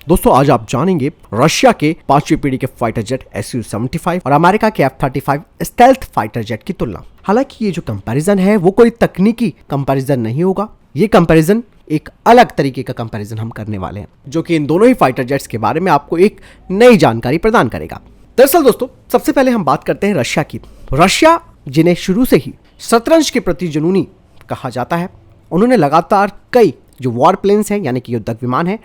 दोस्तों आज आप जानेंगे रशिया के 5वीं पीढ़ी के फाइटर जेट Su-75 और अमेरिका के F-35 स्टेल्थ फाइटर जेट की तुलना। हालांकि ये जो कंपैरिजन है वो कोई तकनीकी कंपैरिजन नहीं होगा, ये कंपैरिजन एक अलग तरीके का कंपैरिजन हम करने वाले हैं जो कि इन दोनों ही फाइटर जेट्स के बारे में आपको एक नई जानकारी प्रदान करेगा। दरअसल दोस्तों सबसे पहले हम बात करते हैं रशिया की। रशिया जिन्हें शुरू से ही शतरंज के प्रति जुनूनी कहा जाता है, उन्होंने लगातार कई जो वॉर प्लेन्स हैं यानी कि युद्धक विमान हैं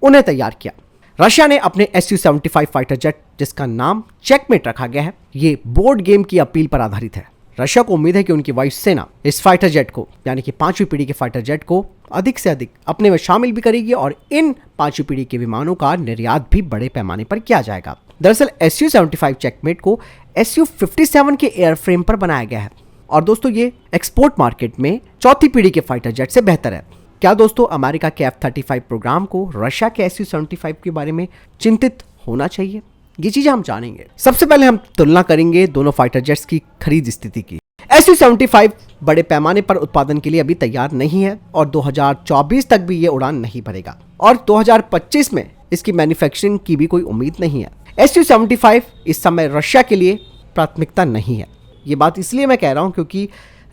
उन्हें तैयार किया। रशिया ने अपने Su-75 फाइटर जेट जिसका नाम चेकमेट रखा गया है, ये बोर्ड गेम की अपील पर आधारित है। रशिया को उम्मीद है कि उनकी वायुसेना इस फाइटर जेट को यानी कि 5वीं पीढ़ी के फाइटर जेट को अधिक से अधिक अपने में शामिल भी करेगी और इन 5वीं पीढ़ी के विमानों का निर्यात भी बड़े पैमाने पर किया जाएगा। दरअसल Su-75 चेकमेट को Su-57 के एयरफ्रेम पर बनाया गया है और दोस्तों ये एक्सपोर्ट मार्केट में 4थी पीढ़ी के फाइटर जेट से बेहतर है। क्या दोस्तों अमेरिका के F-35 प्रोग्राम को रशिया के Su-75 के बारे में चिंतित होना चाहिए? ये चीजें हम जानेंगे। सबसे पहले हम तुलना करेंगे दोनों फाइटर जेट्स की खरीद स्थिति की। Su-75 बड़े पैमाने पर उत्पादन के लिए अभी तैयार नहीं है और 2024 तक भी ये उड़ान नहीं भरेगा और 2025 में इसकी मैन्युफैक्चरिंग की भी कोई उम्मीद नहीं है। Su-75 इस समय रशिया के लिए प्राथमिकता नहीं है। ये बात इसलिए मैं कह रहा हूं क्योंकि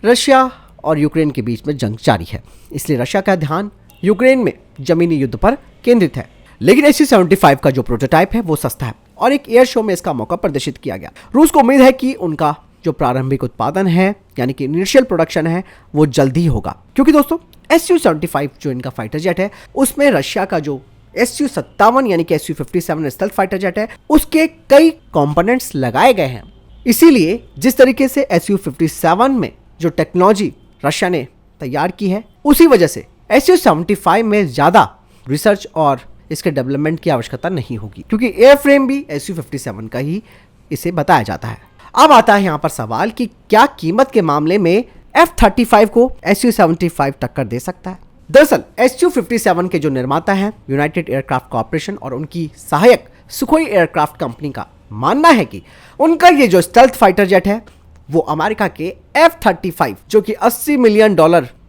रशिया और यूक्रेन के बीच में जंग जारी है, इसलिए रशिया का ध्यान यूक्रेन में जमीनी युद्ध पर केंद्रित है। लेकिन Su-75 का जो प्रोटोटाइप है वो सस्ता है और एक एयर शो में इसका मौका प्रदर्शित किया गया। रूस को उम्मीद है कि उनका जो प्रारंभिक उत्पादन है यानी कि इनिशियल प्रोडक्शन है वो जल्द ही होगा, क्योंकि दोस्तों Su-75 जो इनका फाइटर जेट है उसमें रशिया का जो Su-57 यानी कि Su-57 स्टेल्थ फाइटर जेट है उसके कई कंपोनेंट्स लगाए गए हैं। इसीलिए जिस तरीके से Su-57 में जो टेक्नोलॉजी रशिया ने तैयार की है उसी वजह से Su-75 में ज्यादा रिसर्च और इसके डेवलपमेंट की आवश्यकता नहीं होगी, क्योंकि एयरफ्रेम भी Su-57 का ही इसे बताया जाता है। अब आता है यहाँ पर सवाल कि क्या कीमत के मामले में F-35 को Su-75 टक्कर दे सकता है? दरअसल Su-57 के जो निर्माता हैं यूनाइटेड एयरक्राफ्ट कॉर्पोरेशन और उनकी सहायक सुखोई एयरक्राफ्ट कंपनी का मानना है कि उनका ये जो स्टेल्थ फाइटर जेट है वो अमेरिका के F-35 जो कि $80 मिलियन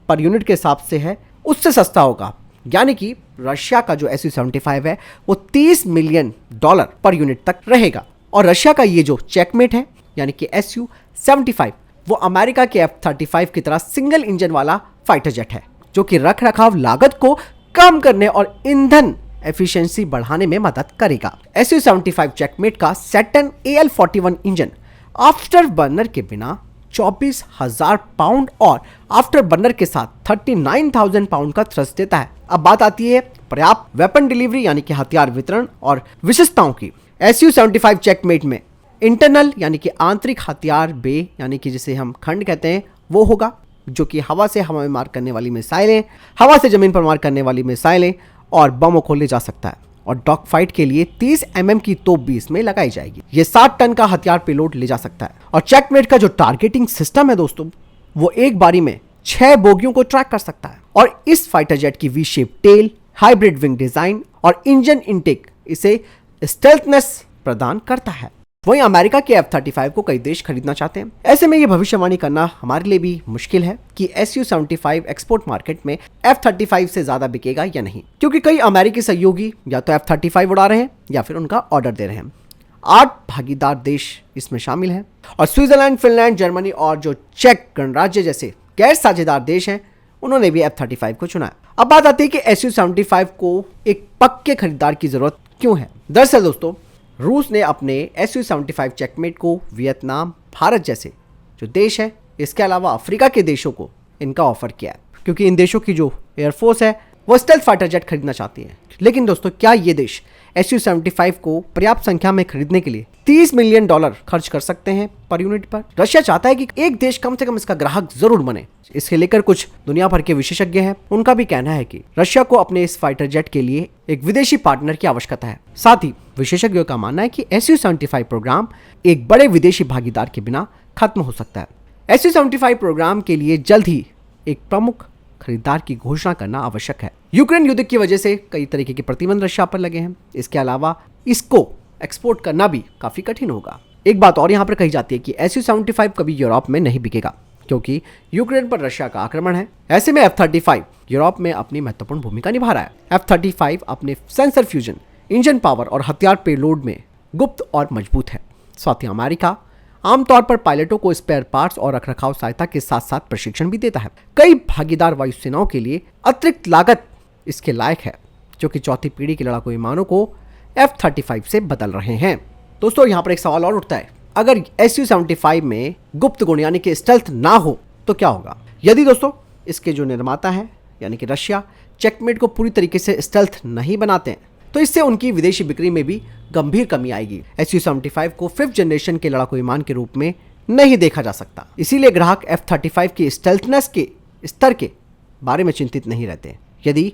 पर यूनिट के हिसाब से है उससे सस्ता होगा। यानी कि रशिया का जो Su-75 है वो $30 मिलियन पर यूनिट तक रहेगा और रशिया का ये जो चेकमेट है यानी कि Su-75 वो अमेरिका के F-35 की तरह सिंगल इंजन वाला फाइटर जेट है जो कि रख रखाव लागत को कम करने और ईंधन एफिशिएंसी बढ़ाने में मदद करेगा। Su-75 चेकमेट का Saturn AL-41 engine after burner के बिना 24,000 पाउंड और आफ्टर बर्नर के साथ 39,000 पाउंड का थ्रस्ट देता है। अब बात आती है पर्याप्त वेपन डिलीवरी यानी कि हथियार वितरण और विशेषताओं की। Su-75 चेकमेट में इंटरनल यानी कि आंतरिक हथियार बे यानी कि जिसे हम खंड कहते हैं वो होगा, जो कि हवा से हवा में मार करने वाली मिसाइलें, हवा से जमीन पर मार करने वाली मिसाइलें और बमों को ले जा सकता है और डॉग फाइट के लिए 30 mm की तोप भी इसमें लगाई जाएगी। ये 60 टन का हथियार पेलोड ले जा सकता है और चेकमेट का जो टारगेटिंग सिस्टम है दोस्तों वो एक बारी में 6 बोगियों को ट्रैक कर सकता है और इस फाइटर जेट की V shape tail, hybrid wing design और इंजन इनटेक इसे स्टेल्थनेस प्रदान करता है। वहीं अमेरिका के F-35 को कई देश खरीदना चाहते हैं। ऐसे में यह भविष्यवाणी करना हमारे लिए भी मुश्किल है कि Su-75 एक्सपोर्ट मार्केट में F-35 से ज्यादा बिकेगा या नहीं, क्योंकि कई अमेरिकी सहयोगी या तो F-35 उड़ा रहे हैं या फिर उनका ऑर्डर दे रहे हैं। 8 भागीदार देश इसमें शामिल हैं और स्विट्जरलैंड, फिनलैंड, जर्मनी और जो चेक गणराज्य जैसे गैर साझेदार देश हैं उन्होंने भी F-35 को चुना। अब बात आती है कि Su-75 को एक पक्के खरीदार की जरूरत क्यों है। दरअसल दोस्तों रूस ने अपने Su-75 चेकमेट को वियतनाम, भारत जैसे जो देश है, इसके अलावा अफ्रीका के देशों को इनका ऑफर किया है, क्योंकि इन देशों की जो एयरफोर्स है वो स्टेल्थ फाइटर जेट खरीदना चाहती है। लेकिन दोस्तों क्या ये देश Su-75 को पर्याप्त संख्या में खरीदने के लिए $30 मिलियन खर्च कर सकते हैं पर यूनिट पर? रशिया चाहता है कि एक देश कम से कम इसका ग्राहक जरूर बने। इसके लेकर कुछ दुनिया भर के विशेषज्ञ हैं, उनका भी कहना है कि रशिया को अपने इस फाइटर जेट के लिए एक विदेशी पार्टनर की आवश्यकता है। साथ ही विशेषज्ञों का मानना है कि Su-75 प्रोग्राम एक बड़े विदेशी भागीदार के बिना खत्म हो सकता है। Su-75 प्रोग्राम के लिए जल्द ही एक प्रमुख खरीदार की घोषणा करना आवश्यक है। यूक्रेन युद्ध की वजह से कई तरीके के प्रतिबंध रशिया पर लगे हैं। इसके अलावा इसको एक्सपोर्ट करना भी काफी कठिन होगा। एक बात और यहाँ पर कही जाती है कि Su-75 कभी यूरोप में नहीं बिकेगा, क्योंकि यूक्रेन पर रशिया का आक्रमण है। ऐसे में F-35 यूरोप में अपनी महत्वपूर्ण भूमिका निभा रहा है। F-35 अपने सेंसर फ्यूजन, इंजन पावर और हथियार पेलोड में गुप्त और मजबूत है। साथ ही अमेरिका आमतौर पर पायलटों को स्पेयर पार्ट्स और रखरखाव सहायता के साथ साथ प्रशिक्षण भी देता है। कई भागीदार वायुसेनाओं के लिए अतिरिक्त लागत इसके लायक है, जो कि चौथी पीढ़ी के लड़ाकू विमानों को F-35 से बदल रहे हैं। दोस्तों यहाँ पर एक सवाल और उठता है, अगर Su-75 में गुप्त गुण यानी कि स्टेल्थ ना हो तो क्या होगा? यदि दोस्तों इसके जो निर्माता है यानी कि रशिया चेकमेट को पूरी तरीके से स्टेल्थ नहीं बनाते हैं तो इससे उनकी विदेशी बिक्री में भी गंभीर कमी आएगी। Su-75 को 5th जनरेशन के लड़ाकू विमान के रूप में नहीं देखा जा सकता, इसीलिए ग्राहक F-35 की स्टेल्थनेस के स्तर के बारे में चिंतित नहीं रहते। यदि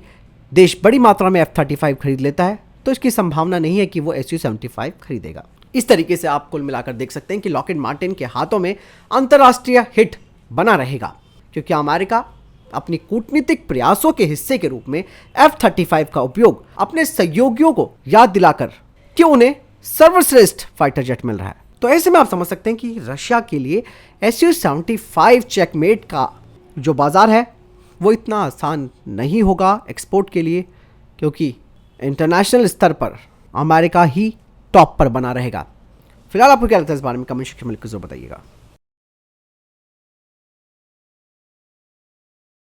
देश बड़ी मात्रा में F-35 खरीद लेता है तो इसकी संभावना नहीं है कि वो Su-75 खरीदेगा। इस तरीके से आप कुल मिलाकर देख सकते हैं कि लॉकहीड मार्टिन के हाथों में अंतर्राष्ट्रीय हिट बना रहेगा, क्योंकि अमेरिका अपनी कूटनीतिक प्रयासों के हिस्से के रूप में F-35 का उपयोग अपने सहयोगियों को याद दिलाकर कि उन्हें सर्वश्रेष्ठ फाइटर जेट मिल रहा है। तो ऐसे में आप समझ सकते हैं कि रशिया के लिए Su-75 चेकमेट का जो बाजार है वो इतना आसान नहीं होगा एक्सपोर्ट के लिए, क्योंकि इंटरनेशनल स्तर पर अमेरिका ही टॉप पर बना रहेगा। फिलहाल आपको क्या लगता है इस बारे में? कमेंट सेक्शन में लिखकर जरूर बताइएगा।